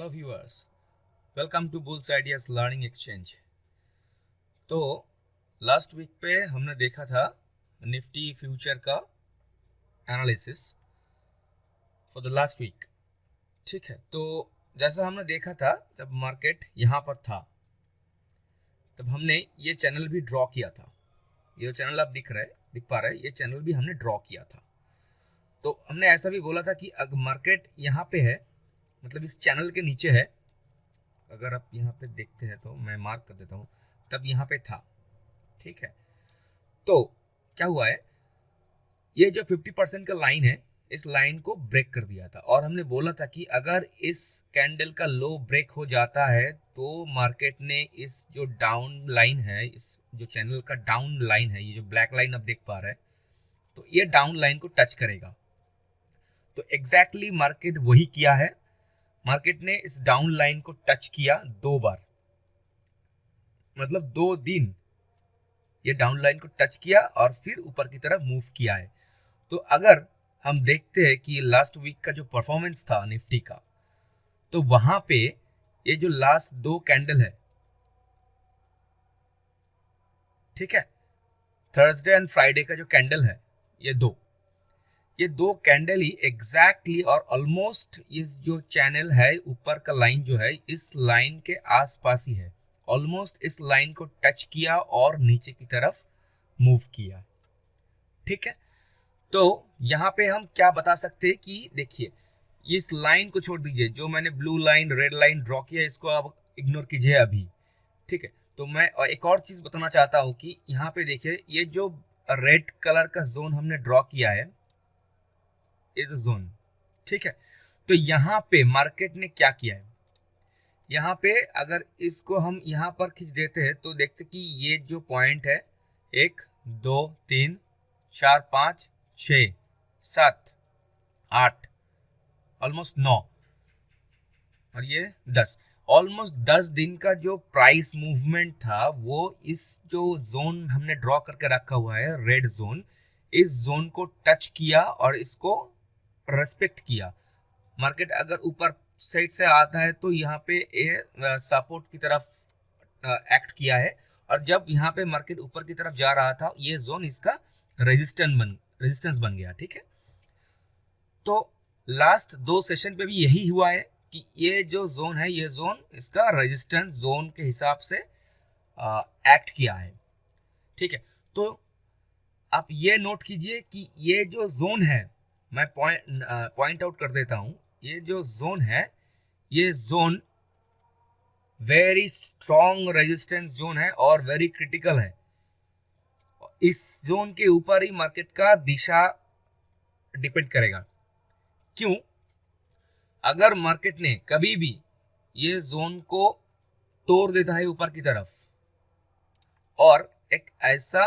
Hello viewers, welcome to Bulls Ideas learning exchange. तो last week पे हमने देखा था निफ्टी फ्यूचर का analysis for the last week. ठीक है, तो जैसा हमने देखा था जब मार्केट यहाँ पर था तब हमने ये चैनल भी ड्रॉ किया था। ये चैनल आप दिख पा रहा है, ये चैनल भी हमने ड्रॉ किया था। तो हमने ऐसा भी बोला था कि अगर मार्केट यहाँ पे है, मतलब इस चैनल के नीचे है, अगर आप यहाँ पे देखते हैं तो मैं मार्क कर देता हूँ, तब यहाँ पे था। ठीक है, तो क्या हुआ है, ये जो 50% का लाइन है, इस लाइन को ब्रेक कर दिया था और हमने बोला था कि अगर इस कैंडल का लो ब्रेक हो जाता है तो मार्केट ने इस जो डाउन लाइन है, इस जो चैनल का डाउन लाइन है, ये जो ब्लैक लाइन आप देख पा रहे हैं, तो ये डाउन लाइन को टच करेगा। तो एग्जैक्टली मार्केट वही किया है। मार्केट ने इस डाउन लाइन को टच किया 2 बार, मतलब 2 दिन ये डाउन लाइन को टच किया और फिर ऊपर की तरफ मूव किया है। तो अगर हम देखते हैं कि लास्ट वीक का जो परफॉर्मेंस था निफ्टी का, तो वहां पे ये जो लास्ट 2 कैंडल है, ठीक है, थर्सडे एंड फ्राइडे का जो कैंडल है, ये दो कैंडल ही एग्जैक्टली और ऑलमोस्ट इस जो चैनल है, ऊपर का लाइन जो है, इस लाइन के आसपास ही है। ऑलमोस्ट इस लाइन को टच किया और नीचे की तरफ मूव किया। ठीक है, तो यहाँ पे हम क्या बता सकते हैं कि देखिए, इस लाइन को छोड़ दीजिए, जो मैंने blue line red line draw किया, इसको आप इग्नोर कीजिए अभी। ठीक है, तो मैं एक और चीज बताना चाहता हूँ कि यहाँ पे देखिए, ये जो रेड कलर का जोन हमने ड्रॉ किया है, ये जो जोन, ठीक है, तो यहाँ पे मार्केट ने क्या किया है, यहाँ पे अगर इसको हम यहाँ पर खींच देते हैं तो देखते कि ये जो पॉइंट है, 1 2 3 4 5 6 7 8 ऑलमोस्ट 9 और ये 10, ऑलमोस्ट 10 दिन का जो प्राइस मूवमेंट था वो इस जो जोन हमने ड्रॉ करके रखा हुआ है, रेड जोन, इस जोन को टच किया और इसको रेस्पेक्ट किया। मार्केट अगर ऊपर साइड से आता है तो यहाँ पे ये सपोर्ट की तरफ एक्ट किया है, और जब यहाँ पे मार्केट ऊपर की तरफ जा रहा था, ये जोन इसका रेजिस्टेंस बन गया। ठीक है, तो लास्ट 2 सेशन पे भी यही हुआ है कि ये जो जोन है, ये जोन इसका रेजिस्टेंस जोन के हिसाब से एक्ट किया है। ठीक है, तो आप ये नोट कीजिए कि ये जो जोन है, मैं पॉइंट आउट कर देता हूं, ये जो जोन है, ये zone very strong resistance zone है और वेरी क्रिटिकल है। इस जोन के ऊपर ही मार्केट का दिशा डिपेंड करेगा। क्यों? अगर मार्केट ने कभी भी ये जोन को तोड़ देता है ऊपर की तरफ और एक ऐसा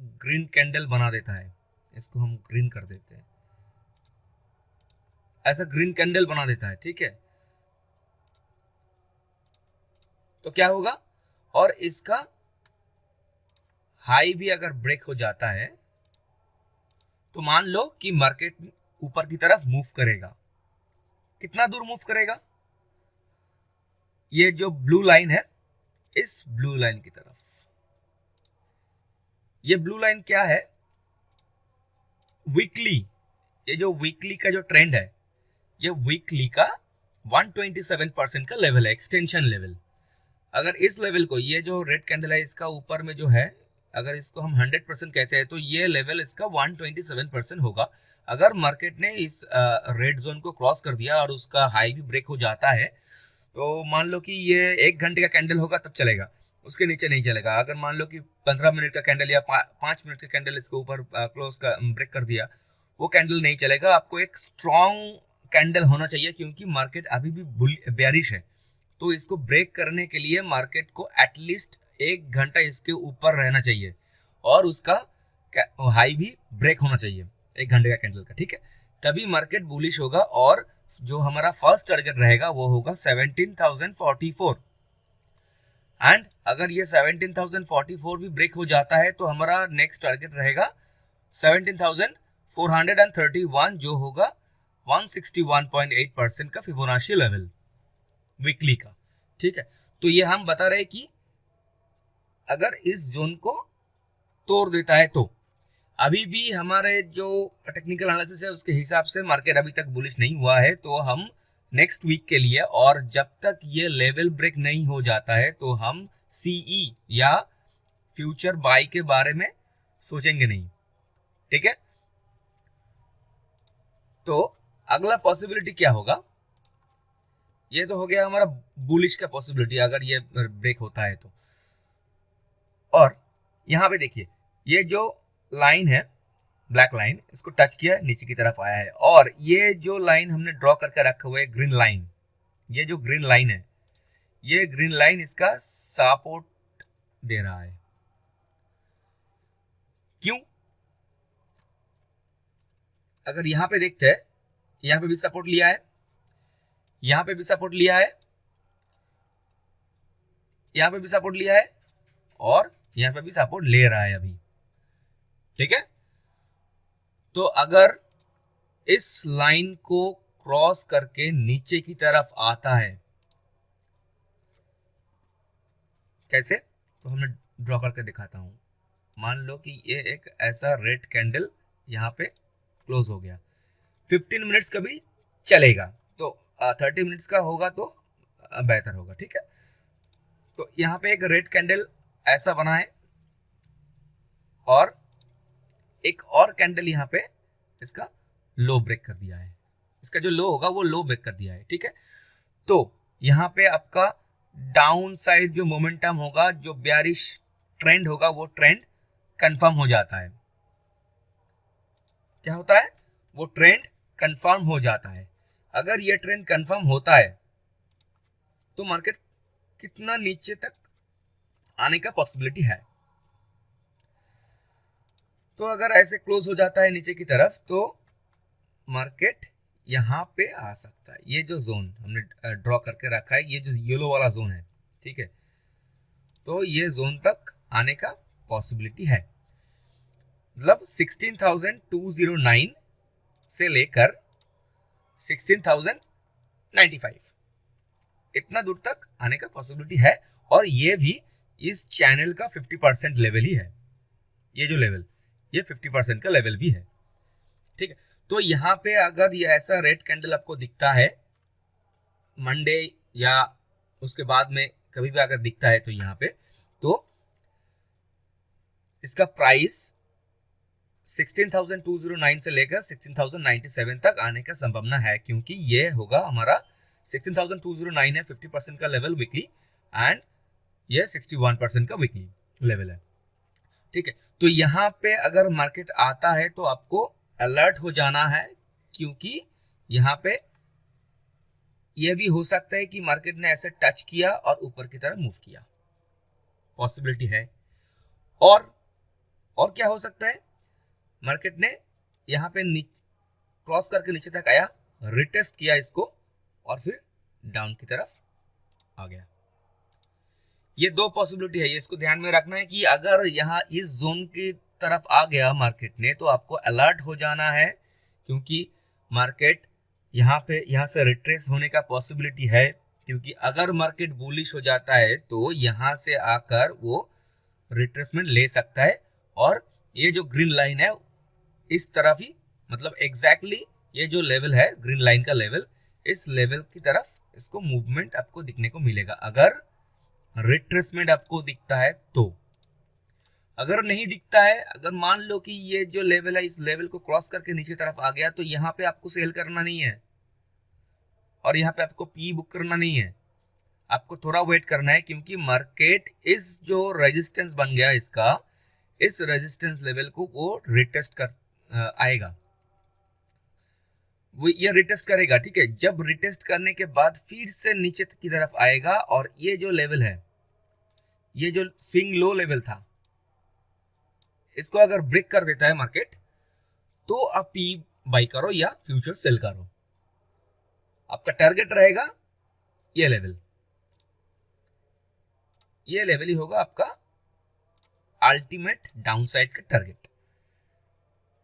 ग्रीन कैंडल बना देता है, इसको हम ग्रीन कर देते हैं, ऐसा ग्रीन कैंडल बना देता है, ठीक है, तो क्या होगा, और इसका हाई भी अगर ब्रेक हो जाता है तो मान लो कि मार्केट ऊपर की तरफ मूव करेगा। कितना दूर मूव करेगा? ये जो ब्लू लाइन है, इस ब्लू लाइन की तरफ। ये ब्लू लाइन क्या है? वीकली, ये जो वीकली का जो ट्रेंड है, ये वीकली का 127% का लेवल है, एक्सटेंशन लेवल। अगर इस लेवल को, ये जो रेड कैंडल है इसका ऊपर में जो है, अगर इसको हम 100% कहते हैं तो ये लेवल इसका 127% होगा। अगर मार्केट ने इस रेड जोन को क्रॉस कर दिया और उसका हाई भी ब्रेक हो जाता है, तो मान लो कि ये 1 घंटे का कैंडल होगा तब चलेगा, उसके नीचे नहीं चलेगा। अगर मान लो कि 15 मिनट का कैंडल या 5 मिनट का कैंडल इसके ऊपर क्लोज का ब्रेक कर दिया, वो कैंडल नहीं चलेगा। आपको एक स्ट्रॉन्ग कैंडल होना चाहिए, क्योंकि मार्केट अभी भी बेयरिश है। तो इसको ब्रेक करने के लिए मार्केट को एटलीस्ट 1 घंटा इसके ऊपर रहना चाहिए और उसका हाई भी ब्रेक होना चाहिए 1 घंटे का कैंडल का। ठीक है, तभी मार्केट बुलिश होगा और जो हमारा फर्स्ट टारगेट रहेगा वो होगा 17,044। एंड अगर ये 17,044 भी ब्रेक हो जाता है तो हमारा नेक्स्ट टारगेट रहेगा 17,431, जो होगा 161.8% का फिबोनाची लेवल। वीकली का, ठीक है। तो ये हम बता रहे हैं कि अगर इस जोन को तोड़ देता है तो अभी भी हमारे जो टेक्निकल एनालिसिस है उसके हिसाब से मार्केट अभी तक बुलिश नहीं हुआ है, तो हम नेक्स्ट वीक के लिए और जब तक ये लेवल ब्रेक नहीं हो जाता है तो हम सीई या फ्यूचर बाय के बारे में सोचेंगे नहीं, ठीक है। तो अगला पॉसिबिलिटी क्या होगा, ये तो हो गया हमारा बुलिश का पॉसिबिलिटी अगर ये ब्रेक होता है तो। और यहां पे देखिए ये जो लाइन है ब्लैक लाइन, इसको टच किया नीचे की तरफ आया है, और ये जो लाइन हमने ड्रॉ करके रखा हुआ है ग्रीन लाइन, ये जो ग्रीन लाइन है, ये ग्रीन लाइन इसका सपोर्ट दे रहा है। क्यों? अगर यहां पे देखते हैं, यहां पे भी सपोर्ट लिया है, यहां पे भी सपोर्ट लिया है, यहां पे भी सपोर्ट लिया है, और यहां पे भी सपोर्ट ले रहा है अभी, ठीक है। तो अगर इस लाइन को क्रॉस करके नीचे की तरफ आता है, कैसे, तो हमें ड्रॉ करके दिखाता हूं। मान लो कि ये एक ऐसा रेड कैंडल यहां पे क्लोज हो गया, 15 मिनट्स का भी चलेगा, तो 30 मिनट्स का होगा तो बेहतर होगा, ठीक है। तो यहां पे एक रेड कैंडल ऐसा बना है, और एक और कैंडल यहां पे इसका लो ब्रेक कर दिया है, इसका जो लो होगा वो लो ब्रेक कर दिया है, ठीक है। तो यहां पे आपका डाउन साइड जो मोमेंटम होगा, जो बेयरिश ट्रेंड होगा, वो ट्रेंड कंफर्म हो जाता है। क्या होता है? वो ट्रेंड कंफर्म हो जाता है। अगर ये ट्रेंड कंफर्म होता है तो मार्केट कितना नीचे तक आने का पॉसिबिलिटी है। तो अगर ऐसे क्लोज हो जाता है नीचे की तरफ तो मार्केट यहां पे आ सकता है। ये जो जोन हमने ड्रॉ करके रखा है, ये जो येलो वाला जोन है, ठीक है, तो ये जोन तक आने का पॉसिबिलिटी है। मतलब 16,209 से लेकर 16,095 इतना दूर तक आने का पॉसिबिलिटी है, और ये भी इस चैनल का 50% लेवल ही है। ये जो लेवल, ये 50% का लेवल भी है, ठीक है। तो यहाँ पे अगर ये ऐसा रेड कैंडल आपको दिखता है मंडे या उसके बाद में कभी भी अगर दिखता है, तो यहाँ पे तो इसका प्राइस 16,209 से लेकर 16,097 तक आने का संभावना है, क्योंकि ये होगा हमारा 16,209 है 50% का लेवल वीकली, एंड ये 61% का वीकली लेवल है, ठीक है। तो यहाँ पे अगर मार्केट आता है तो आपको अलर्ट हो जाना है, क्योंकि यहाँ पे यह भी हो सकता है कि मार्केट ने ऐसे टच किया और ऊपर की तरफ मूव किया, पॉसिबिलिटी है। और क्या हो सकता है, मार्केट ने यहाँ पे नीचे क्रॉस करके नीचे तक आया, रिटेस्ट किया इसको, और फिर डाउन की तरफ आ गया। ये दो पॉसिबिलिटी है, ये इसको ध्यान में रखना है कि अगर यहाँ इस जोन की तरफ आ गया मार्केट ने तो आपको अलर्ट हो जाना है, क्योंकि मार्केट यहाँ से रिट्रेस होने का पॉसिबिलिटी है, क्योंकि अगर मार्केट बुलिश हो जाता है तो यहाँ से आकर वो रिट्रेसमेंट ले सकता है, और ये जो ग्रीन लाइन है इस तरफ ही, मतलब एग्जैक्टली ये जो लेवल है ग्रीन लाइन का लेवल, इस लेवल की तरफ इसको मूवमेंट आपको दिखने को मिलेगा अगर रिट्रेसमेंट आपको दिखता है तो। अगर नहीं दिखता है, अगर मान लो कि ये जो लेवल है इस लेवल को क्रॉस करके नीचे तरफ आ गया, तो यहाँ पे आपको सेल करना नहीं है और यहाँ पे आपको पी बुक करना नहीं है, आपको थोड़ा वेट करना है, क्योंकि मार्केट इस जो रेजिस्टेंस बन गया इसका, इस रेजिस्टेंस लेवल को वो रिटेस्ट कर आएगा, वो ये रिटेस्ट करेगा, ठीक है। जब रिटेस्ट करने के बाद फिर से नीचे की तरफ आएगा, और ये जो लेवल है, ये जो स्विंग लो लेवल था, इसको अगर ब्रेक कर देता है मार्केट तो आप पी बाई करो या फ्यूचर सेल करो। आपका टारगेट रहेगा ये लेवल, ये लेवल ही होगा आपका अल्टीमेट डाउनसाइड का टारगेट,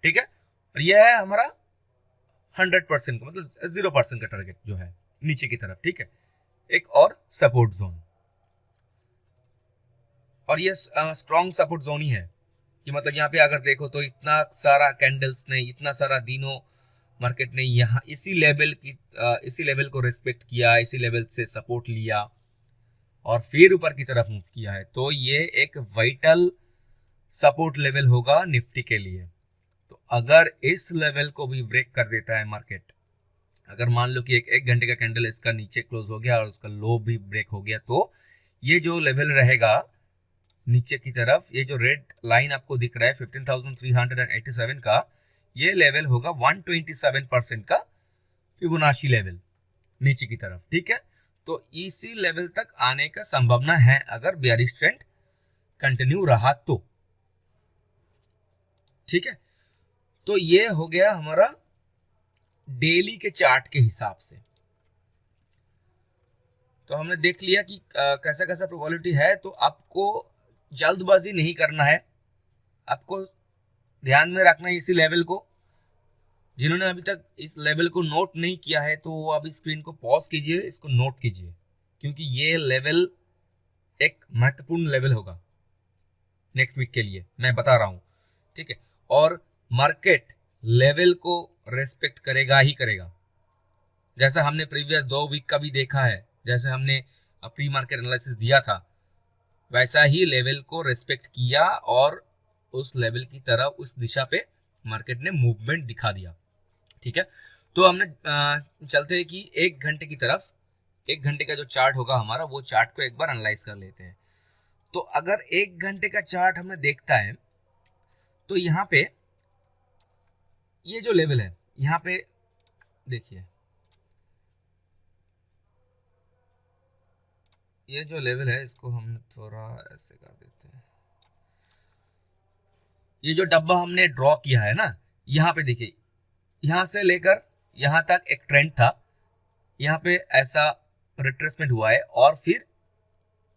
ठीक है। और यह है हमारा 100% का, मतलब 0% का टारगेट जो है नीचे की तरफ, ठीक है। एक और सपोर्ट जोन, और ये स्ट्रॉन्ग सपोर्ट जोन ही है कि मतलब यहाँ पे अगर देखो तो इतना सारा कैंडल्स ने, इतना सारा दिनों मार्केट ने यहाँ इसी लेवल को रेस्पेक्ट किया, इसी लेवल से सपोर्ट लिया और फिर ऊपर की तरफ मूव किया है। तो ये एक वाइटल सपोर्ट लेवल होगा निफ्टी के लिए। तो अगर इस लेवल को भी ब्रेक कर देता है मार्केट, अगर मान लो कि एक घंटे का कैंडल इसका नीचे क्लोज हो गया और उसका लो भी ब्रेक हो गया, तो ये जो लेवल रहेगा नीचे की तरफ, ये जो रेड लाइन आपको दिख रहा है 15,387 का, ये लेवल होगा 127% का फिबोनाची लेवल नीचे की तरफ। ठीक है, तो इसी लेवल तक आने का संभावना है अगर बेयरिश ट्रेंड कंटिन्यू रहा तो। ठीक है, तो ये हो गया हमारा डेली के चार्ट के हिसाब से। तो हमने देख लिया कि कैसा कैसा प्रोबेबिलिटी है। तो आपको जल्दबाजी नहीं करना है, आपको ध्यान में रखना है इसी लेवल को। जिन्होंने अभी तक इस लेवल को नोट नहीं किया है तो वो अभी स्क्रीन को पॉज कीजिए, इसको नोट कीजिए, क्योंकि ये लेवल एक महत्वपूर्ण लेवल होगा नेक्स्ट वीक के लिए, मैं बता रहा हूं। ठीक है, और मार्केट लेवल को रेस्पेक्ट करेगा ही करेगा, जैसा हमने प्रीवियस 2 वीक का भी देखा है, जैसे हमने प्री मार्केट एनालिसिस दिया था, वैसा ही लेवल को रेस्पेक्ट किया और उस लेवल की तरफ, उस दिशा पे मार्केट ने मूवमेंट दिखा दिया। ठीक है, तो हमने चलते हैं कि 1 घंटे की तरफ। 1 घंटे का जो चार्ट होगा हमारा, वो चार्ट को एक बार एनालाइज कर लेते हैं। तो अगर 1 घंटे का चार्ट हमें देखता है तो यहाँ पे ये जो लेवल है, यहाँ पे देखिए, ये जो लेवल है इसको हम थोड़ा ऐसे कर देते हैं। ये जो डब्बा हमने ड्रॉ किया है ना, यहाँ पे देखिए, यहाँ से लेकर यहाँ तक एक ट्रेंड था, यहाँ पे ऐसा रिट्रेसमेंट हुआ है और फिर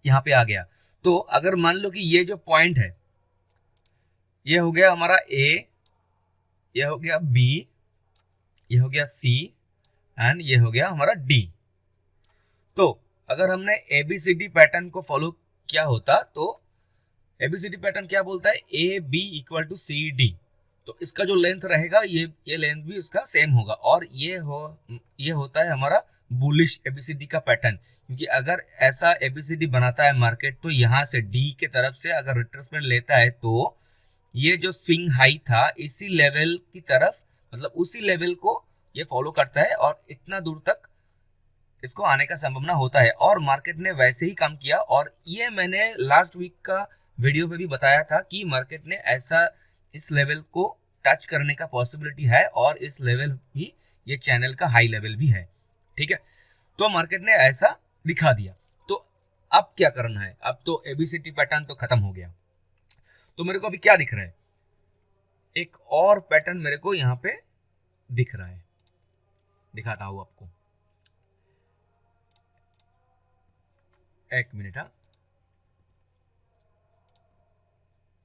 यहाँ पे आ गया। तो अगर मान लो कि ये जो पॉइंट है, ये हो गया हमारा ए, ये हो गया बी, ये हो गया सी एंड ये हो गया हमारा डी। तो अगर हमने एबीसीडी पैटर्न को फॉलो किया होता तो एबीसीडी पैटर्न क्या बोलता है, A B equal to C D. तो इसका जो लेंथ रहेगा, ये लेंथ भी उसका सेम होगा, और ये होता है हमारा बुलिश एबीसीडी का पैटर्न। क्योंकि अगर ऐसा एबीसीडी बनाता है मार्केट, तो यहाँ से डी के तरफ से अगर रिट्रेसमेंट लेता है तो ये जो स्विंग हाई था इसी लेवल की तरफ, मतलब उसी लेवल को ये फॉलो करता है और इतना दूर तक इसको आने का संभावना होता है। और मार्केट ने वैसे ही काम किया, और ये मैंने लास्ट वीक का वीडियो पे भी बताया था कि मार्केट ने ऐसा इस लेवल को टच करने का पॉसिबिलिटी है, और इस लेवल भी ये चैनल का हाई लेवल भी है। ठीक है, तो मार्केट ने ऐसा दिखा दिया। तो अब क्या करना है, अब तो एबीसीडी पैटर्न तो खत्म हो गया, तो मेरे को अभी क्या दिख रहा है, एक और पैटर्न मेरे को यहाँ पे दिख रहा है, दिखाता हूं आपको, एक मिनट। हाँ,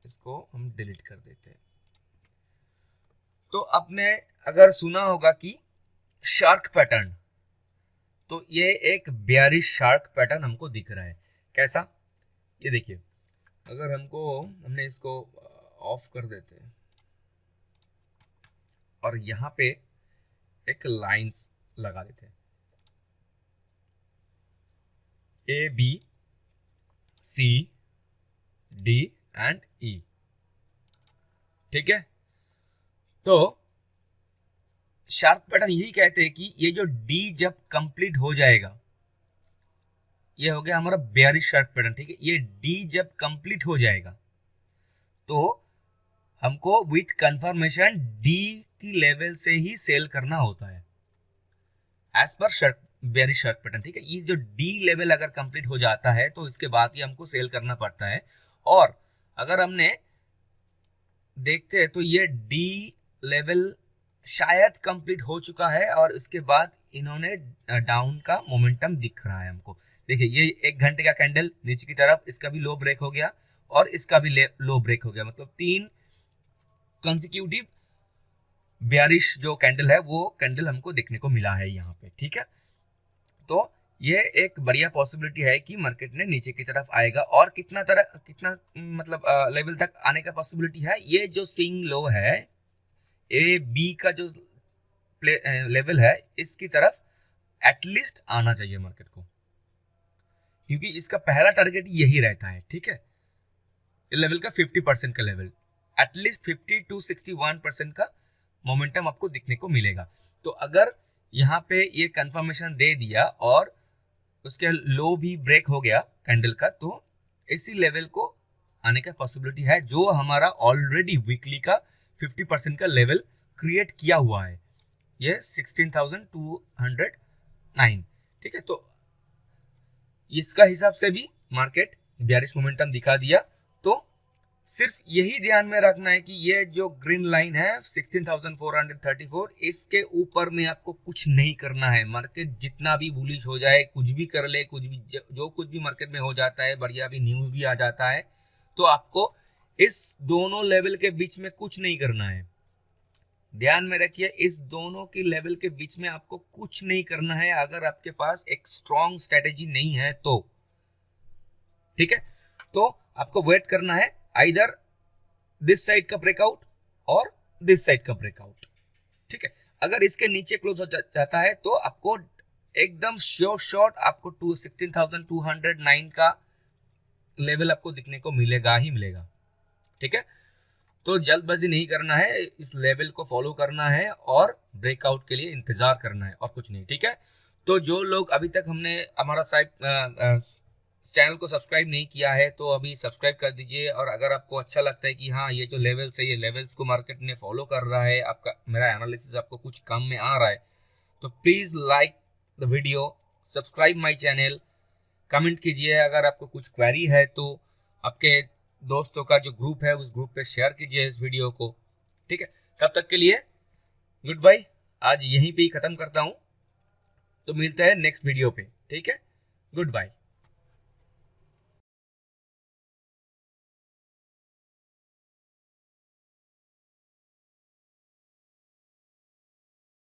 इसको हम डिलीट कर देते हैं। तो आपने अगर सुना होगा कि शार्क पैटर्न, तो ये एक बेयरिश शार्क पैटर्न हमको दिख रहा है। कैसा, ये देखिए, अगर हमने इसको ऑफ कर देते हैं और यहाँ पे एक लाइंस लगा देते हैं, A B C D and E. ठीक है, तो शार्क पैटर्न यही कहते हैं कि ये जो डी जब कंप्लीट हो जाएगा, ये हो गया हमारा बेयरिश शार्क पैटर्न। ठीक है, ये डी जब कंप्लीट हो जाएगा तो हमको विथ कंफर्मेशन डी की लेवल से ही सेल करना होता है as per bearish shark pattern. ठीक है, ये जो डी लेवल अगर कंप्लीट हो जाता है तो इसके बाद ही हमको सेल करना पड़ता है। और अगर हमने देखते हैं तो ये डी लेवल शायद कंप्लीट हो चुका है, और इसके बाद इन्होंने डाउन का मोमेंटम दिख रहा है हमको। देखिए, ये 1 घंटे का कैंडल नीचे की तरफ, इसका भी लो ब्रेक हो गया और इसका भी लो ब्रेक हो गया, मतलब 3 कंसेक्यूटिव बेयरिश जो कैंडल है, वो कैंडल हमको देखने को मिला है यहाँ पे। ठीक है, तो ये एक बढ़िया पॉसिबिलिटी है कि मार्केट ने नीचे की तरफ आएगा। और कितना मतलब लेवल तक आने का पॉसिबिलिटी है, ये जो स्विंग लो है ए बी का जो लेवल है, इसकी तरफ एटलीस्ट आना चाहिए मार्केट को, क्योंकि इसका पहला टारगेट यही रहता है। ठीक है, लेवल का 50% का लेवल, एटलीस्ट 50 to 61% का मोमेंटम आपको दिखने को मिलेगा। तो अगर यहाँ पे ये कंफर्मेशन दे दिया और उसके लो भी ब्रेक हो गया कैंडल का, तो इसी लेवल को आने का पॉसिबिलिटी है, जो हमारा ऑलरेडी वीकली का 50% का लेवल क्रिएट किया हुआ है, ये 16,209। ठीक है, तो इसका हिसाब से भी मार्केट बेयरिश मोमेंटम दिखा दिया। तो सिर्फ यही ध्यान में रखना है कि ये जो ग्रीन लाइन है 16,434, इसके ऊपर में आपको कुछ नहीं करना है। मार्केट जितना भी बुलिश हो जाए, कुछ भी कर ले, कुछ भी जो कुछ भी मार्केट में हो जाता है, बढ़िया भी न्यूज भी आ जाता है, तो आपको इस दोनों लेवल के बीच में कुछ नहीं करना है। ध्यान में रखिए, इस दोनों की लेवल के बीच में आपको कुछ नहीं करना है, अगर आपके पास एक स्ट्रॉन्ग स्ट्रेटेजी नहीं है तो। ठीक है, तो आपको वेट करना है आइदर दिस साइड का ब्रेकआउट और दिस साइड का ब्रेकआउट। ठीक है, अगर इसके नीचे क्लोज हो जाता है तो आपको एकदम श्योर शॉट आपको 16,209 का लेवल आपको दिखने को मिलेगा ही मिलेगा। ठीक है, तो जल्दबाजी नहीं करना है, इस लेवल को फॉलो करना है और ब्रेकआउट के लिए इंतजार करना है, और कुछ नहीं। ठीक है, तो जो लोग अभी तक हमने हमारा चैनल को सब्सक्राइब नहीं किया है तो अभी सब्सक्राइब कर दीजिए। और अगर आपको अच्छा लगता है कि हाँ, ये जो लेवल्स है, ये लेवल्स को मार्केट ने फॉलो कर रहा है, आपका मेरा एनालिसिस आपको कुछ काम में आ रहा है, तो please like the video, subscribe my channel, comment कीजिए। अगर आपको कुछ क्वेरी है तो आपके दोस्तों का जो ग्रुप है उस ग्रुप पे शेयर कीजिए इस वीडियो को। ठीक है, तब तक के लिए गुड बाय। आज यहीं पे ही खत्म करता हूँ, तो मिलते हैं नेक्स्ट वीडियो पे। ठीक है, गुड बाय।